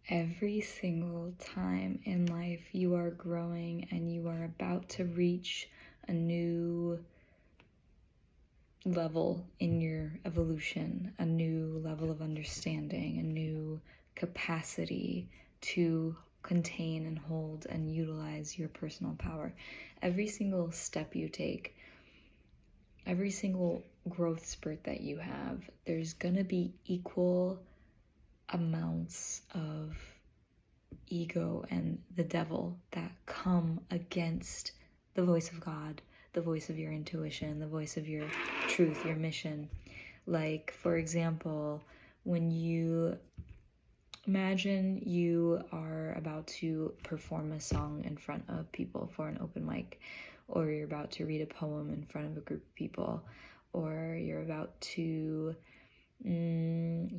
Every single time in life you are growing and you are about to reach a new level in your evolution, a new level of understanding, a new capacity to contain and hold and utilize your personal power. Every single step you take, every single growth spurt that you have, there's gonna be equal amounts of ego and the devil that come against the voice of God, the voice of your intuition, the voice of your truth, your mission. Like, for example, when you imagine you are about to perform a song in front of people for an open mic, or you're about to read a poem in front of a group of people, or you're about to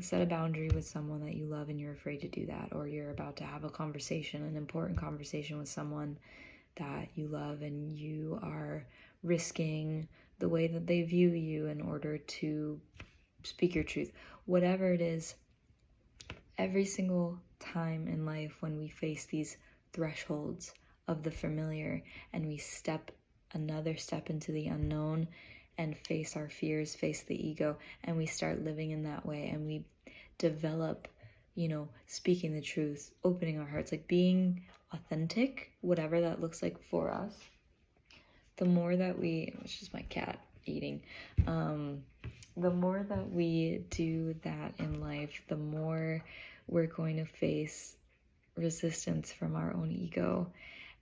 set a boundary with someone that you love and you're afraid to do that, or you're about to have a conversation, an important conversation with someone that you love, and you are risking the way that they view you in order to speak your truth. Whatever it is, every single time in life when we face these thresholds of the familiar and we step another step into the unknown and face our fears, face the ego, and we start living in that way, and we develop, speaking the truth, opening our hearts, like being authentic, whatever that looks like for us. The more that it's just my cat eating, the more that we do that in life, the more we're going to face resistance from our own ego.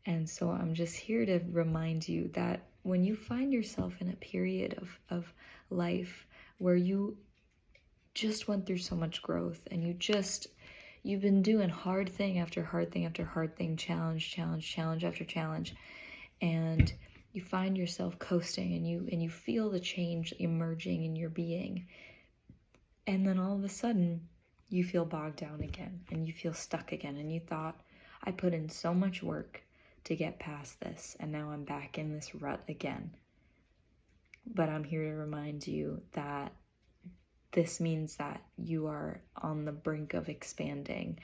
And so I'm just here to remind you that when you find yourself in a period of life where you just went through so much growth and you've been doing hard thing after hard thing after hard thing, challenge after challenge, and you find yourself coasting and you feel the change emerging in your being, and then all of a sudden you feel bogged down again and you feel stuck again, and you thought, I put in so much work to get past this, and now I'm back in this rut again. But I'm here to remind you that this means that you are on the brink of expanding.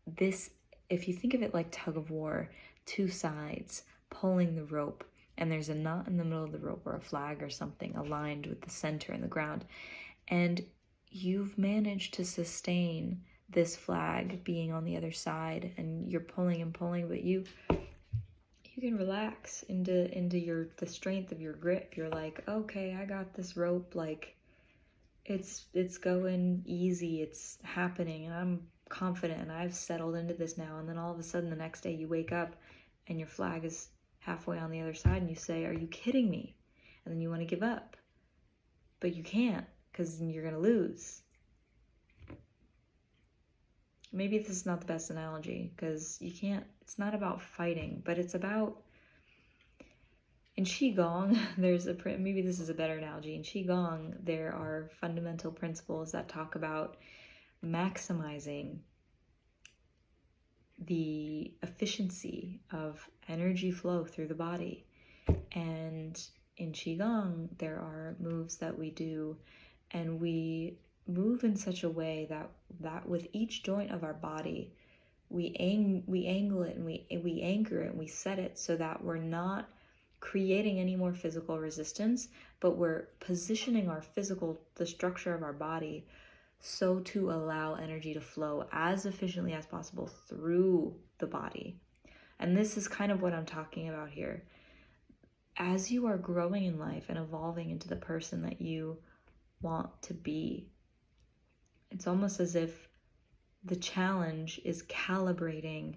This, if you think of it like tug of war, two sides pulling the rope, and there's a knot in the middle of the rope or a flag or something aligned with the center and the ground, and you've managed to sustain this flag being on the other side, and you're pulling and pulling, but you can relax into the strength of your grip. You're like, okay, I got this rope, like it's going easy, it's happening, and I'm confident, and I've settled into this now. And then all of a sudden the next day you wake up and your flag is halfway on the other side, and you say, are you kidding me? And then you want to give up, but you can't, because you're going to lose. Maybe this is not the best analogy, because it's not about fighting, but it's about, in Qigong, maybe this is a better analogy. In Qigong, there are fundamental principles that talk about maximizing the efficiency of energy flow through the body. And in Qigong, there are moves that we do, and we move in such a way that with each joint of our body, we angle it and we anchor it and we set it so that we're not creating any more physical resistance, but we're positioning the structure of our body so to allow energy to flow as efficiently as possible through the body. And this is kind of what I'm talking about here. As you are growing in life and evolving into the person that you want to be, it's almost as if the challenge is calibrating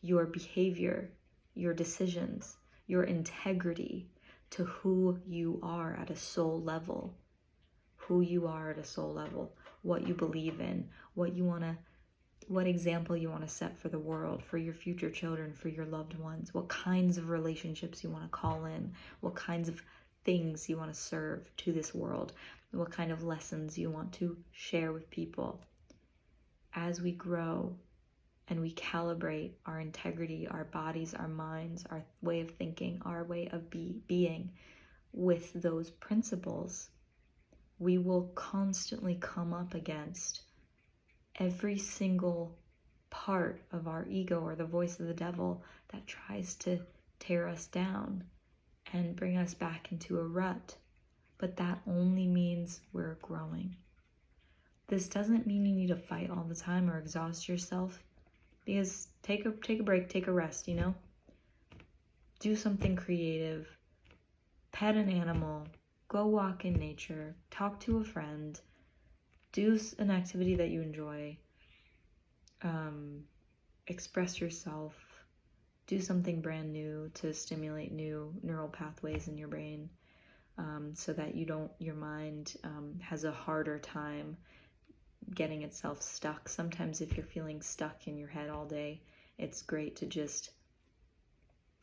your behavior, your decisions, your integrity to who you are at a soul level, what you believe in, what example you want to set for the world, for your future children, for your loved ones, what kinds of relationships you want to call in, what kinds of things you want to serve to this world, what kind of lessons you want to share with people. As we grow and we calibrate our integrity, our bodies, our minds, our way of thinking, our way of being with those principles, we will constantly come up against every single part of our ego or the voice of the devil that tries to tear us down and bring us back into a rut. But that only means we're growing. This doesn't mean you need to fight all the time or exhaust yourself, because take a break, take a rest, you know? Do something creative, pet an animal, go walk in nature, talk to a friend, do an activity that you enjoy, express yourself, do something brand new to stimulate new neural pathways in your brain, so that your mind has a harder time getting itself stuck. Sometimes if you're feeling stuck in your head all day, it's great to just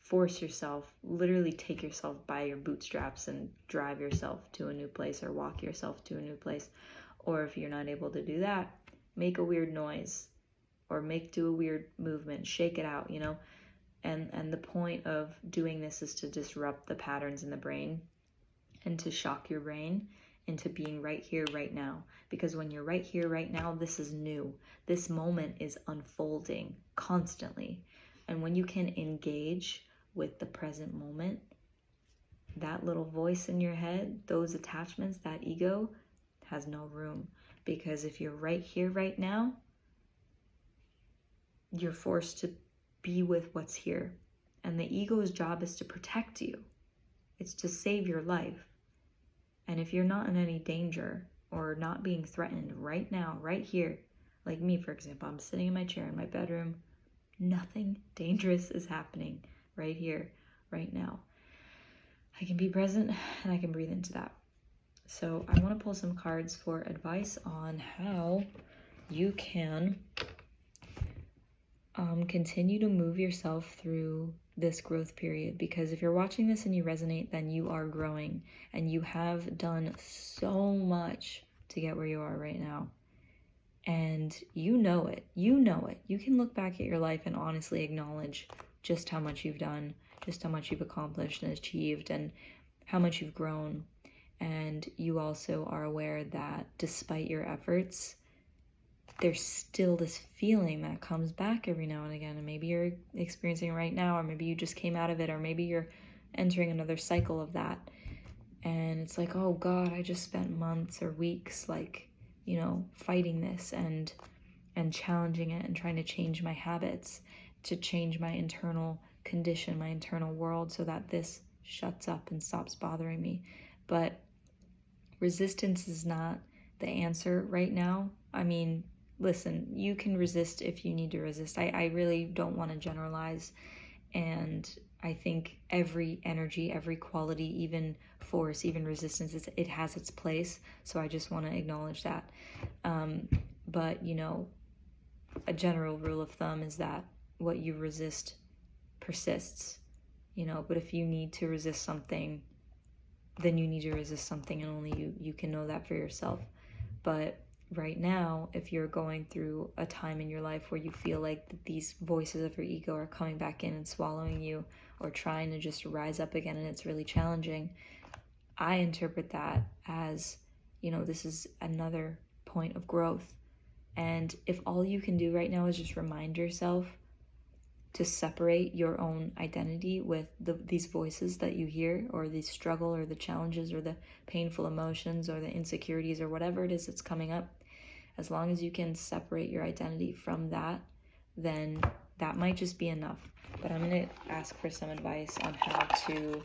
force yourself, literally take yourself by your bootstraps and drive yourself to a new place, or walk yourself to a new place. Or if you're not able to do that, make a weird noise, or do a weird movement, shake it out, you know? And the point of doing this is to disrupt the patterns in the brain and to shock your brain into being right here, right now. Because when you're right here, right now, this is new. This moment is unfolding constantly. And when you can engage with the present moment, that little voice in your head, those attachments, that ego has no room. Because if you're right here, right now, you're forced to be with what's here. And the ego's job is to protect you. It's to save your life. And if you're not in any danger or not being threatened right now, right here, like me, for example, I'm sitting in my chair in my bedroom, nothing dangerous is happening right here, right now. I can be present and I can breathe into that. So I want to pull some cards for advice on how you can continue to move yourself through this growth period. Because if you're watching this and you resonate, then you are growing and you have done so much to get where you are right now. And you know it. You know it. You can look back at your life and honestly acknowledge just how much you've done, just how much you've accomplished and achieved, and how much you've grown. And you also are aware that despite your efforts, there's still this feeling that comes back every now and again. And maybe you're experiencing it right now, or maybe you just came out of it, or maybe you're entering another cycle of that. And it's like, oh God, I just spent months or weeks, like, you know, fighting this and challenging it and trying to change my habits, to change my internal condition, my internal world, so that this shuts up and stops bothering me. But resistance is not the answer right now. I mean, listen, you can resist if you need to resist. I really don't want to generalize. And I think every energy, every quality, even force, even resistance, it has its place. So I just want to acknowledge that. But, you know, a general rule of thumb is that what you resist persists, you know. But if you need to resist something, then you need to resist something, and only you can know that for yourself. But right now, if you're going through a time in your life where you feel like these voices of your ego are coming back in and swallowing you, or trying to just rise up again, and it's really challenging, I interpret that as, you know, this is another point of growth. And if all you can do right now is just remind yourself to separate your own identity with these voices that you hear, or the struggle, or the challenges, or the painful emotions, or the insecurities, or whatever it is that's coming up, as long as you can separate your identity from that, then that might just be enough. But I'm going to ask for some advice on how to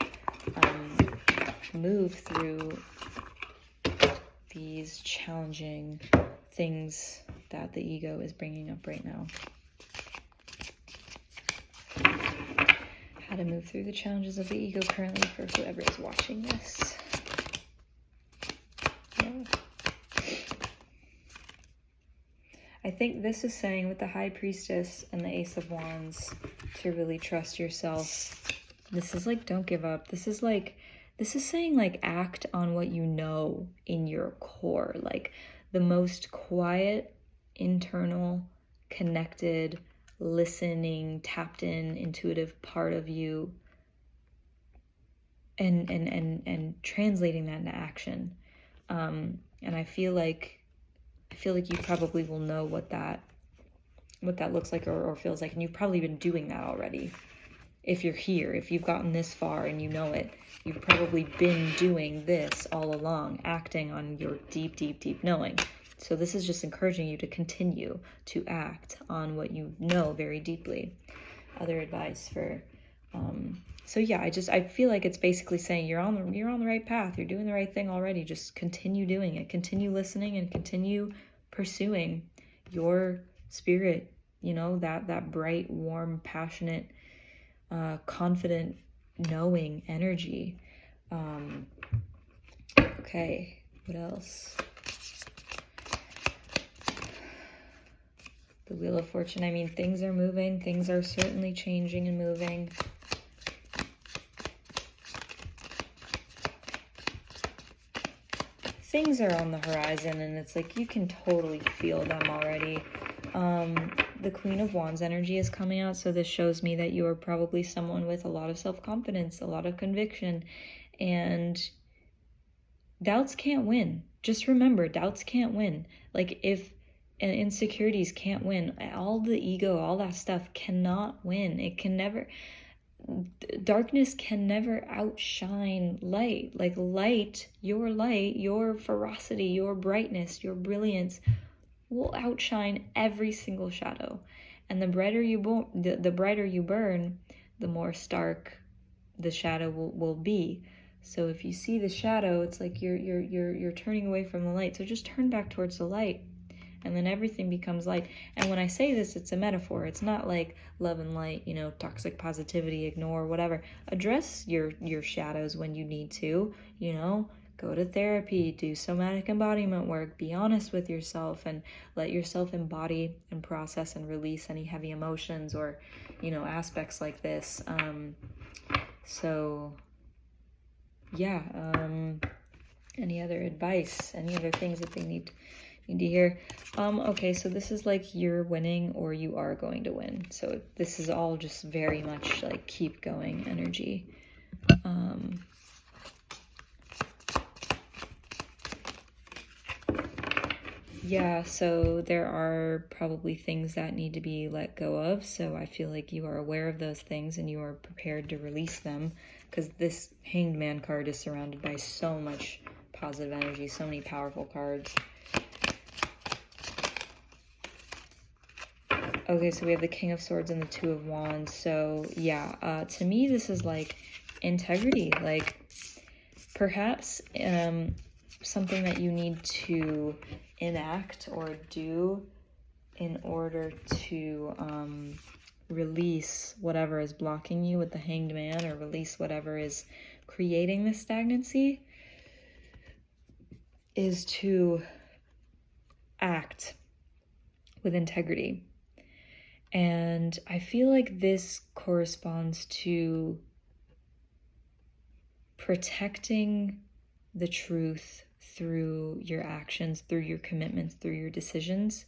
move through these challenging things that the ego is bringing up right now. How to move through the challenges of the ego currently for whoever is watching this. Yeah. I think this is saying, with the High Priestess and the Ace of Wands, to really trust yourself. This is like, don't give up. This is saying, like, act on what you know in your core. Like, the most quiet, internal, connected, listening, tapped in, intuitive part of you, and translating that into action. And I feel like you probably will know what that what that looks like or feels like. And you've probably been doing that already. If you're here, if you've gotten this far and you know it, you've probably been doing this all along, acting on your deep, deep, deep knowing. So this is just encouraging you to continue to act on what you know very deeply. Other advice for, so yeah, I feel like it's basically saying you're on the right path. You're doing the right thing already. Just continue doing it. Continue listening and continue pursuing your spirit, you know, that bright, warm, passionate, confident, knowing energy. Okay, what else? The Wheel of Fortune. I mean, things are moving. Things are certainly changing and moving. Things are on the horizon, and it's like you can totally feel them already. The Queen of Wands energy is coming out, so this shows me that you are probably someone with a lot of self-confidence, a lot of conviction, and doubts can't win. Just remember, doubts can't win. Like, if insecurities can't win, all the ego, all that stuff cannot win. It can never, darkness can never outshine light. Like light, your ferocity, your brightness, your brilliance will outshine every single shadow. And the brighter you burn, the more stark the shadow will be. So if you see the shadow, it's like you're turning away from the light. So just turn back towards the light, and then everything becomes light. And when I say this, it's a metaphor. It's not like love and light, you know, toxic positivity, ignore, whatever. Address your shadows when you need to, you know, go to therapy, do somatic embodiment work, be honest with yourself, and let yourself embody and process and release any heavy emotions or, you know, aspects like this. So yeah, any other advice, any other things that they need to hear? Okay, so this is like you're winning or you are going to win. So this is all just very much like keep going energy. Yeah, so there are probably things that need to be let go of. So I feel like you are aware of those things and you are prepared to release them, because this Hanged Man card is surrounded by so much positive energy, so many powerful cards. Okay, so we have the King of Swords and the Two of Wands. So yeah, to me this is like integrity, like perhaps something that you need to enact or do in order to release whatever is blocking you with the Hanged Man, or release whatever is creating this stagnancy, is to act with integrity. And I feel like this corresponds to protecting the truth through your actions, through your commitments, through your decisions.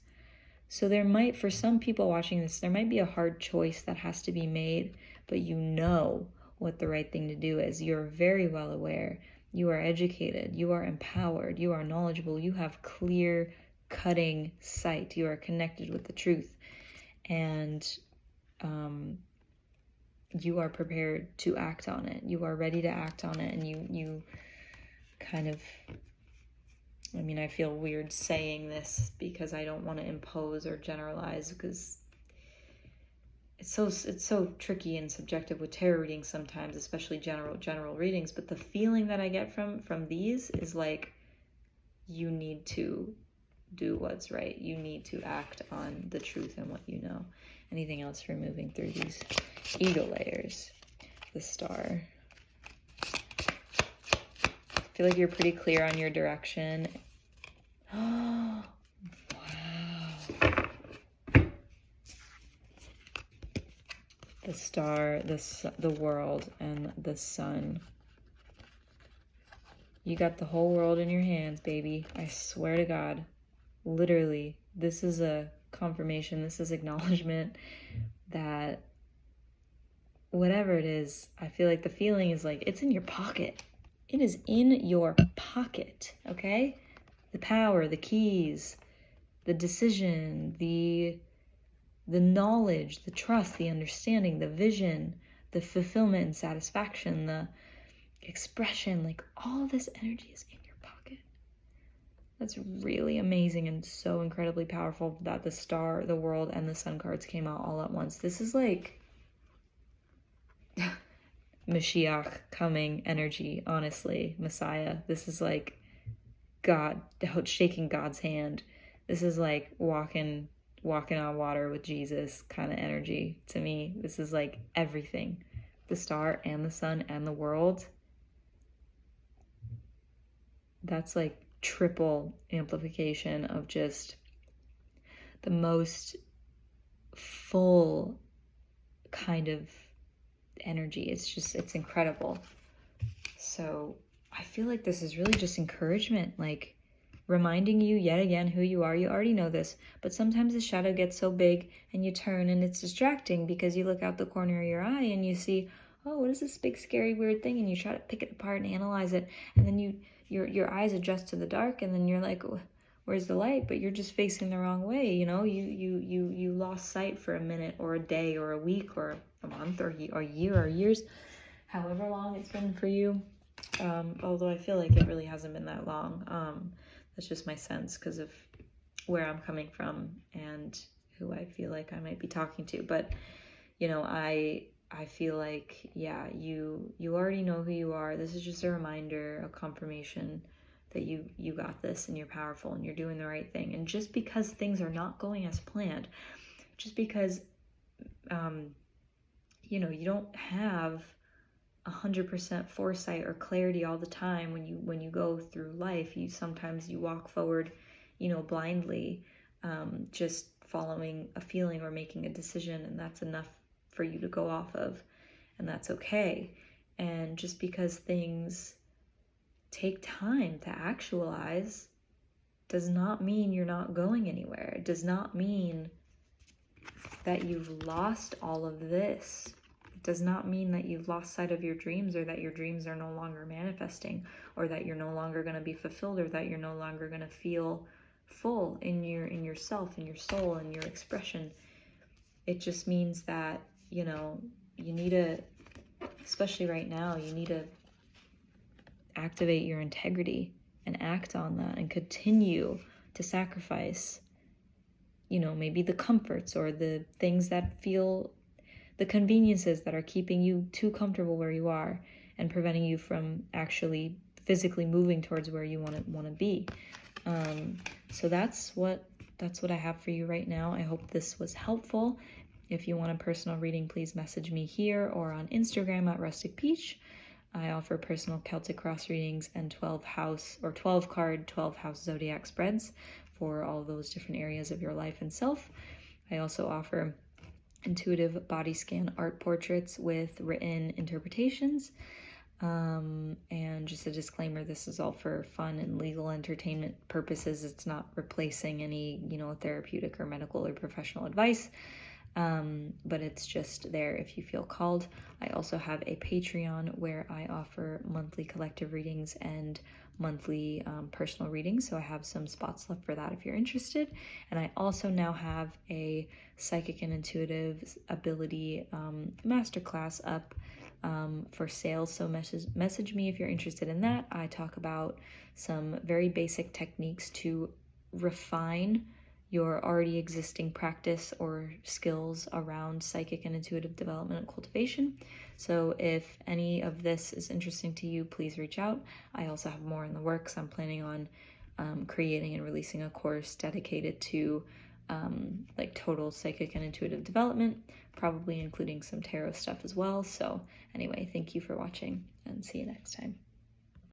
So there might, for some people watching this, there might be a hard choice that has to be made, but you know what the right thing to do is. You're very well aware. You are educated. You are empowered. You are knowledgeable. You have clear, cutting sight. You are connected with the truth. And you are prepared to act on it. You are ready to act on it. And you kind of, I mean, I feel weird saying this because I don't want to impose or generalize, because it's so tricky and subjective with tarot readings sometimes, especially general readings. But the feeling that I get from these is like, you need to do what's right. You need to act on the truth and what you know. Anything else for moving through these ego layers? The Star. I feel like you're pretty clear on your direction. Oh, wow. The Star, the world, and the sun. You got the whole world in your hands, baby. I swear to God. Literally, this is a confirmation. This is acknowledgement that whatever it is, I feel like the feeling is like it's in your pocket. It is in your pocket, okay? The power, the keys, the decision, the the knowledge, the trust, the understanding, the vision, the fulfillment and satisfaction, the expression, like all this energy is in your pocket. That's really amazing and so incredibly powerful that the star, the world, and the sun cards came out all at once. This is like Mashiach coming energy, honestly. Messiah. This is like God, shaking God's hand. This is like walking on water with Jesus kind of energy to me. This is like everything. The star and the sun and the world. That's like triple amplification of just the most full kind of energy. It's incredible. So I feel like this is really just encouragement, like reminding you yet again who you are. You already know this, but sometimes the shadow gets so big and you turn and it's distracting because you look out the corner of your eye and you see, oh, what is this big scary weird thing? And you try to pick it apart and analyze it, and then your eyes adjust to the dark, and then you're like, where's the light? But you're just facing the wrong way. You lost sight for a minute or a day or a week or a month or a year or years, however long it's been for you. Although I feel like it really hasn't been that long. That's just my sense because of where I'm coming from and who I feel like I might be talking to. But, I feel like, yeah, you already know who you are. This is just a reminder, a confirmation that you got this and you're powerful and you're doing the right thing. And just because things are not going as planned, just because, you don't have 100% foresight or clarity all the time when you go through life. Sometimes you walk forward, blindly, just following a feeling or making a decision, and that's enough for you to go off of, and that's okay. And just because things take time to actualize does not mean you're not going anywhere. It does not mean that you've lost all of this. It does not mean that you've lost sight of your dreams, or that your dreams are no longer manifesting, or that you're no longer going to be fulfilled, or that you're no longer going to feel full in yourself, in your soul, in your expression. It just means that, you need to, especially right now, you need to activate your integrity and act on that and continue to sacrifice, maybe the comforts or the things that feel, the conveniences that are keeping you too comfortable where you are and preventing you from actually physically moving towards where you want to be. So that's what I have for you right now. I hope this was helpful. If you want a personal reading, please message me here or on Instagram at Rustic Peach. I offer personal Celtic cross readings and 12 card, 12 house zodiac spreads for all those different areas of your life and self. I also offer intuitive body scan art portraits with written interpretations. And just a disclaimer, this is all for fun and legal entertainment purposes. It's not replacing any, therapeutic or medical or professional advice. But it's just there if you feel called. I also have a Patreon where I offer monthly collective readings and monthly personal readings, so I have some spots left for that if you're interested. And I also now have a psychic and intuitive ability masterclass up for sale, so message me if you're interested in that. I talk about some very basic techniques to refine your already existing practice or skills around psychic and intuitive development and cultivation. So if any of this is interesting to you, please reach out. I also have more in the works. I'm planning on creating and releasing a course dedicated to total psychic and intuitive development, probably including some tarot stuff as well. So anyway, thank you for watching and see you next time.